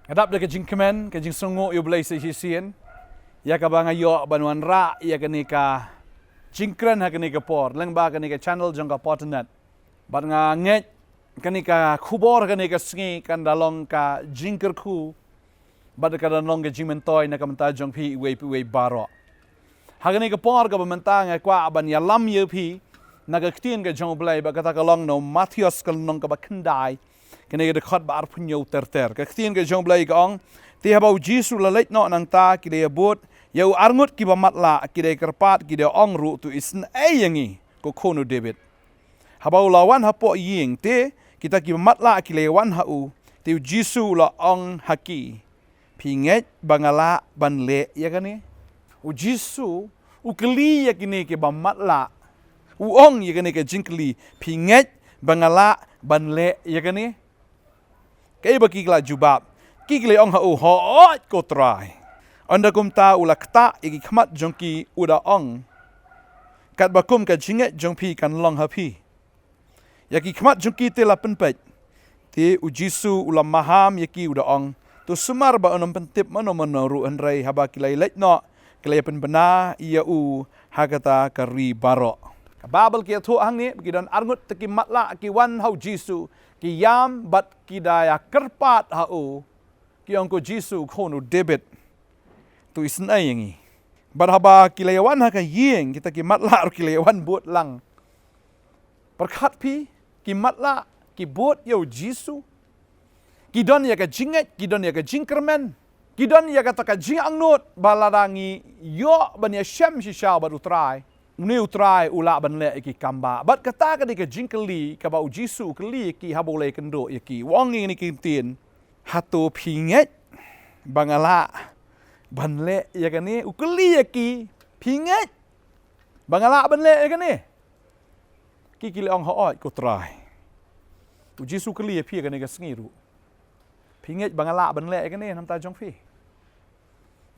Kadap da kajing kemen, kajing sungo yu belai sisien. Ya ka banga yo banuan ra ya ka jingkren ha ka por, leng ba ka channel jong ka potnet. Bat nga nget ka kubor ka sngi kan dalong ka jingker ku. Bat ka dalong ka jingmentoy na ka menta jong pi iwe baro. Ha ka por ka bamenta nga kwa ban ya lam ye pi nagaktin ka jong belai ba kata ka long no Matthias ka long ka ba kendai. Kena dekat ba arpunyo terter. Kaktiin ke jong belai kaong. Ti habau jisu lalait no nang ta kide bot. Yau arngut ki ba matla kide kerpat kide ongru tu isn ayangi ko kono David. Habau lawan hapo ying te kita ki ba matla kile wan hau. Ti jisu la ong haki. Pinget bangala banle ya kani. U jisu u keli ya kini ke ba matla. U ong ya kani ke jingkeli. Pinget bangala banle ya kani. Kaya ba kikla jubab, kikla ong hau hoot ko try. Anda kum ta ula kta iki khamat jongki uda ong. Kat bakum ka jinget jongpi kan long hapi. Yaki khamat jongki te la penpet. Te ujisu ula maham yaki uda ong. Tu sumar ba onom pentip mano ru andrai haba kilai let no. Kilai penbena iya hagata kari baro. Babel kia tu hang ni begidan arngut teki matla ki wan hau jisu. Ki yam bat ki daya kerpat hau ki angko Jisu kono David tu isen ayangi bat haba kilayawan ha ka yeng kita ki matla kilayawan bot lang perkat pi ki matla ki bot yo Jisu ki don ya ka jinget ki don ya ka jingkermen ki don ya ka taka jing angnot baladangi yo ban ya shem si sha bat utrai utrai ula ban le ki kamba bat kata ka di ka jingkeli ka ba Jisu keli ki habole kendo ki wong ni ki tin hatu pinget bangala ban le ya ka ni ukeli ki pinget bangala ban le ya ka ni ki le ong hoot ko trai Jisu keli pi ka ni ka sngiru pinget bangala ban le ya ka ni nam ta jong pi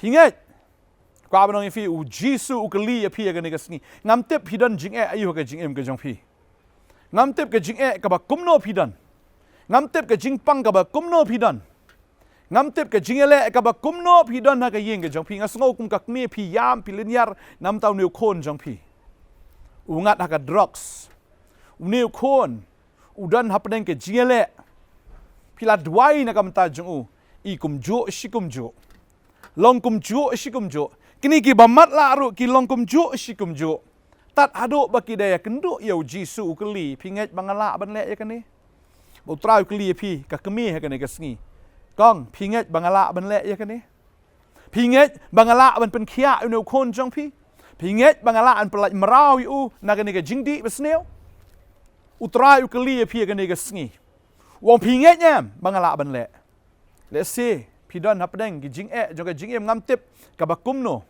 pinget kwa banong ifi u Jisu ukeli ya pi ya ka sngi ngam tip hidan jing ayu ka jing em ka jong pi ngam tip ka jing ka ba kumno pidan ngam tip ka jing pang ka ba kumno pidan ngam tip ka jing ele ka ba kumno pidan ha ka yeng ka jong pi ngasngo kum ka kmi pi yam pi linyar nam taw new kon jong pi ungat ha ka drugs new kon udan hapneng ka jing ele pila dwai na kam ta jong u i kum jo shikum jo long kum jo shikum jo kini ki bamat la ru ki long kum jo shikum jo tat ado baki daya kendo yo Jisu ukeli pinget bangala ban le ya kani bo trai ukeli pi ka kemi ha kani ka sngi kong pinget bangala ban le ya kani pinget bangala ban pen khia no kon jong pi pinget bangala an pelaj merau yu na kani ka jingdi besneu utrai ukeli pi kani ka sngi wong pinget nyam bangala ban le let's see pidon hapdeng ki jing jong ka jing ngam tip ka bakumno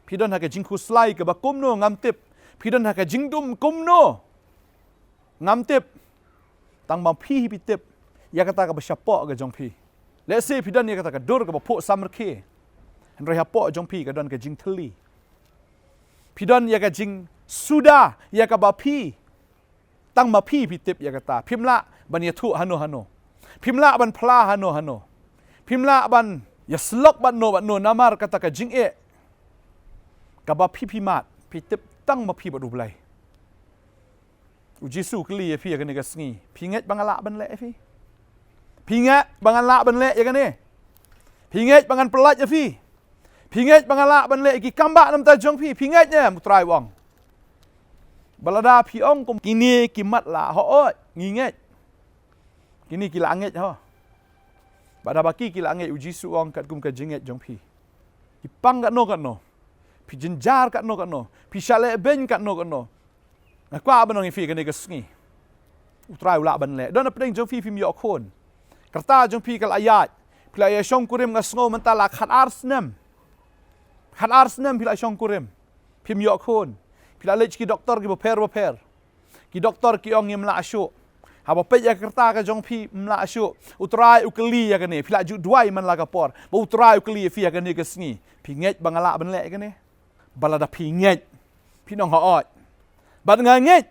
pidon ha ka jing khuslai ka bakumno ngam tip pidon ha ka jing dum kumno ngam tip tang ma pi pi tip ya kata ka basyapo ka jong pi let's say pidon ya kata ka dur ka bapo samrke henry hapo jong pi ka don ka jing thli pidon ya ka jing suda ya ka ba pi tang ma pi pi tip ya kata phimla ban ya thu hano phimla ban phla hano Pimla ban ya slok ban no namar kata ka jing ka ba pi mat pi tip tang ma pi ba du blai u Jisu kli pi ka ni ka sngi pinget bangala ban le fi pinget bangala ban le ya ka ni pinget bangan pelaj ya fi pinget bangala ban le ki kamba nam ta jong pi pinget nya mutrai wong balada pi ong kum kini ki mat la ho nginget kini ki la anget ho pada baki kila angai uji suong kat kum ka jinget jong pi. Ipang kat no. Pi jenjar kat no. Pi shale ben kat no. Nah kwa banong ifi ka ni ka sngi. Utrai ula ban le. Don apeng jong pi yo khon. Kerta jong pi kal ayat. Pila ya shong kurim ngasngo mentala khat arsnem. Khat arsnem pila shong kurim. Pim yo khon. Pila lech ki doktor ki boper. Ki doktor ki ong yem la asyo. Haba pej ya kerta ka jong pi mla asyo utrai ukeli ya kani pila ju duai man la ka por bo utrai ukeli fi ya kani ka sngi pinget bangala ban le kani balada pinget pinong haot bat nganget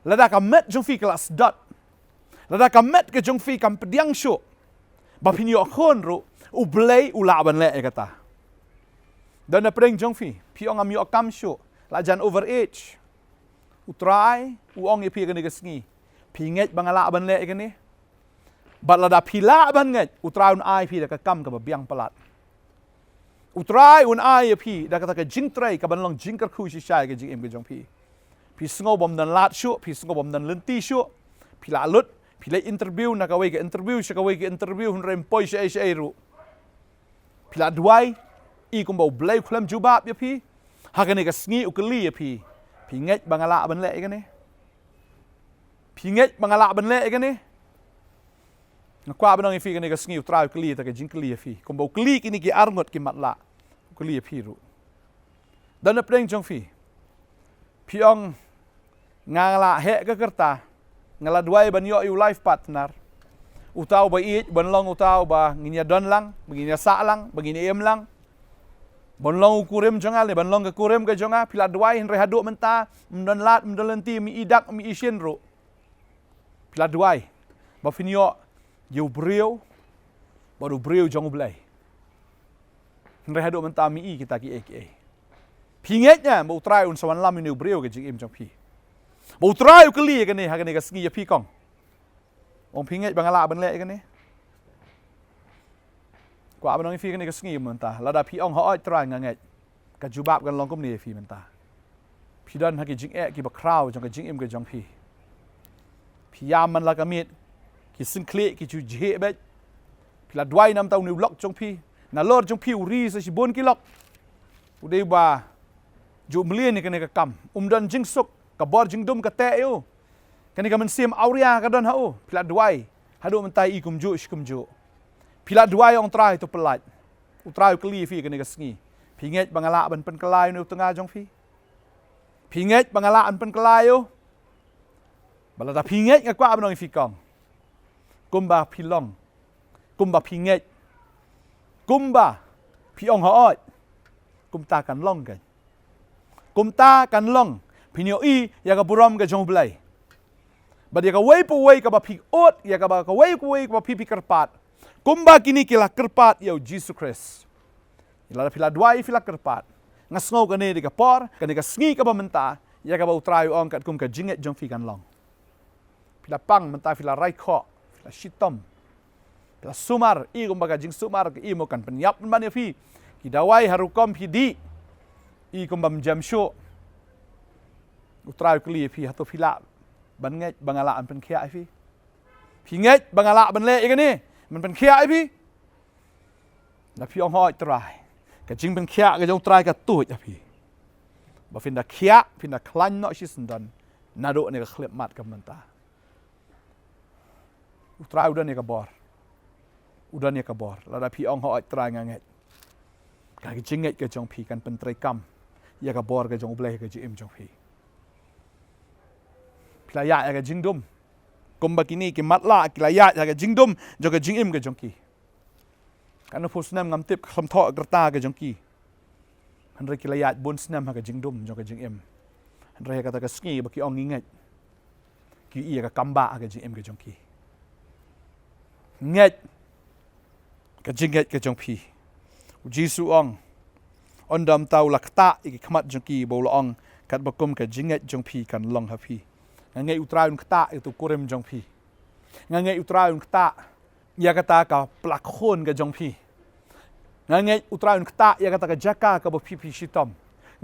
lada ka met jong fi kelas dot lada ka met ke jong fi kam pediang syo Bapinyo kon ro ublay ulaban le kata. Dan na preng jong fi piong am yo kam sho la jan overage. Utrai uong ye pi kan ngi. Pinget bangalaban le kan ni. Bat la da pila ban nget utrai un ai pi da ka kam ka biang palat. Utrai un ai ye pi da kata ka jing trai ka ban long jing ka khu shi shai ka jing em ka jong pi. Pi sngo bom dan lat shu, pi sngo bom dan lenti shu. Pi la lut, pi le interview na ka wei ka interview shi ka wei ka interview hun rem poi shi ru. Pi la duai i kum bo blai khlam jubab ye pi. Ha ka ni ka sngi ukali ye pi. Pi nget bangala ban le ka ni. Pi nget bangala ban le ka ni. Nga kwa banong ifi ka ni ka sngi utrai ukali ta ka jing kali ye pi. Kum bo kali kini ki arngot ki matla. Ukali ye pi ru. Dan na preng jong fi. Piong ngala he ka kerta ngala duai ban yo you life partner utau ba it ban long utau ba nginya don lang nginya sa lang begini em lang ban long kurem jonga le ban long ka kurem ka jonga pila duai hen rehadu menta mdon lat mdon lenti mi idak mi isien ro pila duai ba finyo you brio baru brio jong blai rehadu menta mi i kita ki aka Pingetnya mau try un sawan lam ini brio ke jing im jong pi. Mau try ke li ke ni ha ke ni ka sngi ya pi kong. Ong pinget bangala ban le ke ni. Kwa ban ong fi ke ni ka sngi mentah. Lada pi ong ha oi try nganget. Ka jubab kan long kum ni fi mentah. Pi dan ha ke jing e ki ba crowd jong ke jing im ke jong pi. Pi yam man la ka mit ki sin kle ki ju je bet. Pi la dwai nam tau ni lok jong pi. Na lor jong pi uri sa si bon ki lok. Udai ba Jumlin ni kena kam, dan jing suk, kabor jing dum kate yo. Kena kamen sim auria kadon hau, pilat duai, hadu mentai ikum ju shkum ju. Pilat duai ong trai tu pelat. Utrai keli fi kena sngi. Pinget bangala ban pen kelai nu tengah jong fi. Pinget bangala an pen kelai yo. Balada pinget ngakwa banong fi kong. Kumba pilong. Kumba pinget. Kumba piong haot. Kumta kan long kan. Kumta kan long pinyo i ya ka buram ka jong blai ba dia ka wei pu wei ka ba pi ot ya ka ba ka wei ka ba pi kerpat kumba kini kila kerpat ya Jesus Christ ila pila duai pila kerpat ngasngo ka ni ka por ka ni ka sngi ka ba menta ya ka ba utrai ong kat kum ka jinget jong fi kan long pila pang menta pila rai kho pila shitom pila sumar i kum ba ka jing sumar ka i mo kan penyap man ya fi ki dawai harukom pi di I kumbam jam show utrai kli fi hato fila ban ngai bangala an pen khia fi ngai bangala ban le ke ni man pen khia fi na fi ong hoi trai ka jing pen khia ka jong trai ka tu ja fi ba fin da khia fin da klan no shi sundan na do ne ka khlep mat ka manta utrai udan ne ka bor la da fi ong hoi trai ngai ka jing ngai ka jong fi kan pen trai kam ya ka bor ka jong blai ka ji im jong phi playa ya ka jing dum kumba kini ki matla playa ya ka jing dum jo ka jing im ka jong ki kan phus nam ngam tip kham tho gerta ka jong ki han re playa bon snam ha ka jing dum jo ka jing im han re ka ta ka ski ba ki ong ngai ki ia ka kamba ka jing im ka jong ki ngai ka jing ngai ka jong phi Jisu ong ondam tau lakta iki khamat jongki bolong kat bakum ka jinget jongpi kan long hapi ngai utraun kta itu kurem jongpi ngai utraun kta ya kata ka plakhon ka jongpi ngai utraun kta ya kata ka jaka ka bopi shitom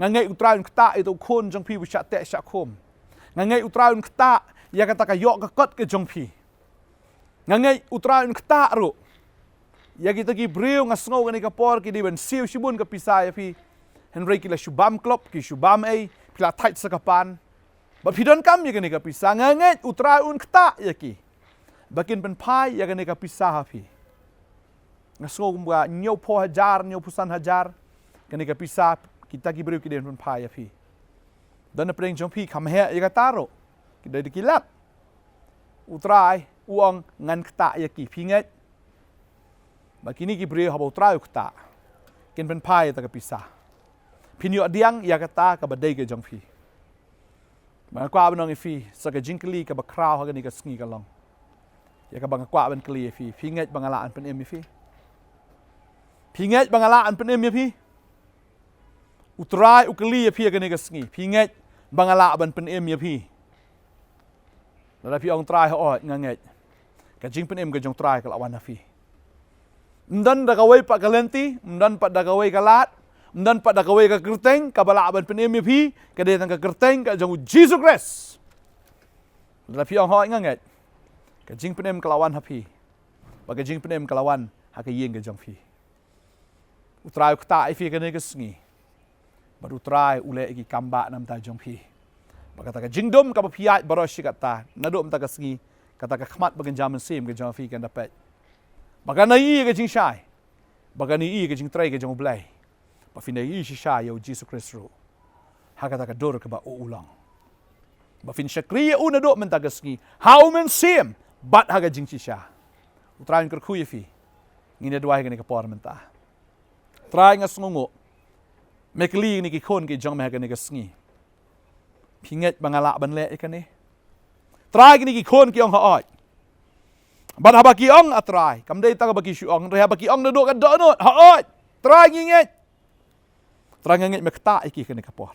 ngai utraun kta itu khon jongpi bu sha te sha khom ngai utraun kta ya kata ka yok ka kot ka jongpi ngai utraun kta ru ya kita ki brio ngasngo ka ni ka por ki di ben siu shibun ka pisaya fi Henry kila shubam klop ki shubam ei pila tight sa kapan ba pidon kam ya ka ni ka pisa nganget utra un kta ya ki bakin pen pai ya ka ni ka pisa ha fi ngasngo kumba nyo po hajar nyo pusan hajar ka ni ka pisa kita ki brio ki den pen pai ya fi dan na preng jong pi kam he ya ka taro ki dai kilat utrai uang ngan kta ya ki pinget Bakini ki brio habo trau kta. Ken pen pai ta ka pisah. Pinyo diang ya kata ka badai ke jong fi. Ma kwa banong fi sa ka jinkli ka ba kraw ha ni ka sngi ka long. Ya ka bang kwa ban kli fi ngai bangalaan pen em fi ngai bangalaan pen em fi utrai ukli fi ka ni ka sngi ngai bangala ban pen em fi la fi ong trai ho ngai ka jing pen em ka jong trai ka lawan fi mdan da kawai pa kalenti mdan pa da kawai kalat mdan pa da kawai ka kerteng ka bala ban pen em fi ka de tang ka kerteng ka jong Jesus Christ la fi ong ho ngai ka jing pen em kelawan hapi ba ka jing pen em kelawan ha ka yeng ka jong fi utrai ku ta fi ka ne ka sngi ba utrai ule ki kamba nam ta jong fi ba ka ta ka jing dom ka ba piat baroshi ka ta na dom ta ka sngi ka ta ka khmat ba kan jam sim ka jong fi kan dapat ba ka nai ka jing shai ba ka ni ka jing trai ka jong blai ba fi nai shi shai yo Jesus Christ ro ha ka ta ka dor ka ba ulang ba fin shakriya una do men ta ka sngi how men sim bat haga jing sha utrai ker khu fi ngine dwai ka ni ka por men ta trai nga sngongo mekli ni ki khon ki jong me ka ni ka sngi pinget bangala ban le ka ni trai ni ki khon ki ong ha oi ban ha ba ki ong atrai kam dei ta ka ba ki shu ong re ha ba ki ong do ka do no ha oi trai nginget trai nginget me kta ki ka ni ka por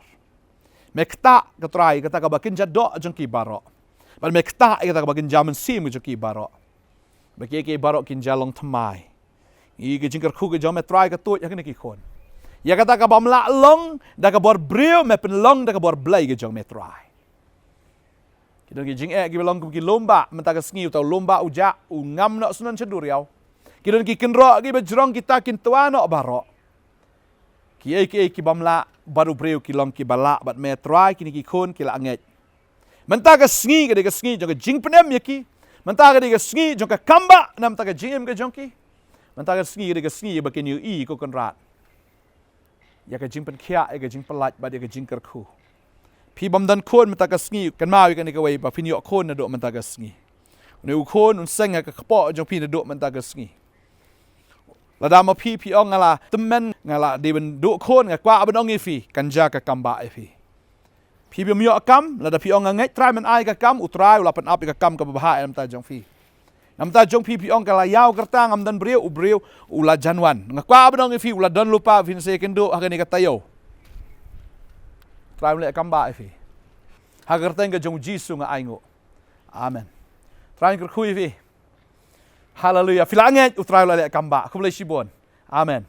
me kta ka trai ka ta ka ba kin jaddo jong ki baro ban me kta ka ta ka ba kin jaman sim jong ki baro ba ki baro kin jalong thamai i ke jingkar khu ke jom me try ka tu ya ke ni ki khon ya kata ka bam la long da ka bor breu me pen long da ka bor blai ke jong me try ki dong ki jing ki long ki lomba menta ka sngi tau lomba uja u ngam no sunan ceduriau ki dong ki kenro ki bejrong kita kin tuano baro ki bam la baru breu ki long ki bala bat me try ki ni ki khon ki la anget menta ka sngi ke ka sngi jong ka jing penem ya ki menta ka ka sngi jong ka kamba nam ta ka jing em ka jong ki menta ka sngi ka sngi ba ken yu i ko kon rat ya ka jing pen khia ka jing pelat ba dia ka jing ker khu pi bam dan khon menta ka sngi kan ma wi ka ni ka wei ba fin yo khon na do menta ka sngi ne u khon un seng ka kpo jong pi na do menta ka sngi la da ma pi ong ala temen ngala de ben do khon nga kwa ben ong i fi kan ja ka kamba i fi pi bi myo kam la da pi ong ngai try man ai ka kam utrai la pen ap ka kam ka ba em ta jong fi nam ta jong pi ong kala yaw kerta ngam dan breu ula janwan ngakwa benong fi ula don lupa fin se kendo ha ni katayo try le kamba fi ha kerta nga jong jisu nga aingo amen try ker khu fi hallelujah filanget utrai le kamba khu le shibon amen